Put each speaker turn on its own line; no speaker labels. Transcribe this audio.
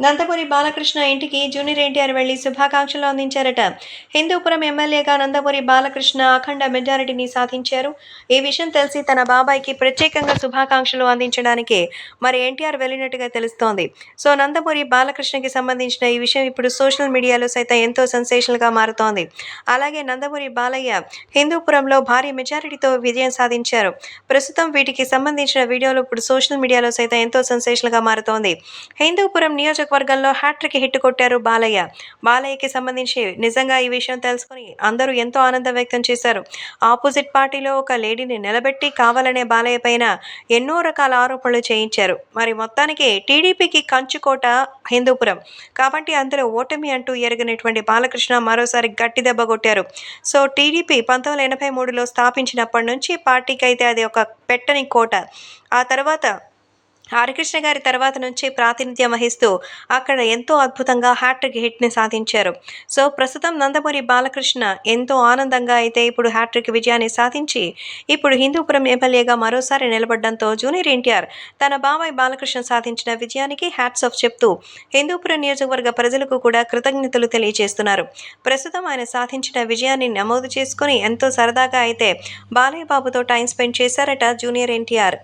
నందమూరి బాలకృష్ణ ఇంటికి జూనియర్ ఎన్టీఆర్ వెళ్లి శుభాకాంక్షలు అందించారట. హిందూపురం ఎమ్మెల్యేగా నందమూరి బాలకృష్ణ అఖండ మెజారిటీని సాధించారు. ఈ విషయం తెలిసి తన బాబాయ్కి ప్రత్యేకంగా శుభాకాంక్షలు అందించడానికి మరి ఎన్టీఆర్ వెళ్ళినట్టుగా తెలుస్తోంది. సో నందమూరి బాలకృష్ణకి సంబంధించిన ఈ విషయం ఇప్పుడు సోషల్ మీడియాలో సైతం ఎంతో సెన్సేషనల్గా మారుతోంది. అలాగే నందమూరి బాలయ్య హిందూపురంలో భారీ మెజారిటీతో విజయం సాధించారు. ప్రస్తుతం వీటికి సంబంధించిన వీడియోలు ఇప్పుడు సోషల్ మీడియాలో సైతం ఎంతో సెన్సేషనల్గా మారుతోంది. హిందూపురం నియోజకవర్గంలో హ్యాట్రిక్ హిట్ కొట్టారు బాలయ్య. బాలయ్యకి సంబంధించి నిజంగా ఈ విషయం తెలుసుకుని అందరూ ఎంతో ఆనందం వ్యక్తం చేశారు. ఆపోజిట్ పార్టీలో ఒక లేడీని నిలబెట్టి కావాలనే బాలయ్య పైన ఎన్నో రకాల ఆరోపణలు చేయించారు. మరి మొత్తానికి టీడీపీకి కంచుకోట హిందూపురం. కాబట్టి అందులో ఓటమి అంటూ ఎరగనటువంటి బాలకృష్ణ మరోసారి గట్టి దెబ్బ కొట్టారు. సో టీడీపీ 1983లో స్థాపించినప్పటి నుంచి పార్టీకి అయితే అది ఒక పెట్టని కోట. ఆ తర్వాత హరికృష్ణ గారి తర్వాత నుంచి ప్రాతినిధ్యం వహిస్తూ అక్కడ ఎంతో అద్భుతంగా హ్యాట్రిక్ హిట్ని సాధించారు. సో ప్రస్తుతం నందమూరి బాలకృష్ణ ఎంతో ఆనందంగా అయితే ఇప్పుడు హ్యాట్రిక్ విజయాన్ని సాధించి ఇప్పుడు హిందూపురం ఎమ్మెల్యేగా మరోసారి నిలబడడంతో జూనియర్ ఎన్టీఆర్ తన బాబాయ్ బాలకృష్ణ సాధించిన విజయానికి హ్యాట్స్ ఆఫ్ చెప్తూ హిందూపురం నియోజకవర్గ ప్రజలకు కూడా కృతజ్ఞతలు తెలియజేస్తున్నారు. ప్రస్తుతం ఆయన సాధించిన విజయాన్ని నమోదు చేసుకుని ఎంతో సరదాగా అయితే బాలయ్య బాబుతో టైం స్పెండ్ చేశారట జూనియర్ ఎన్టీఆర్.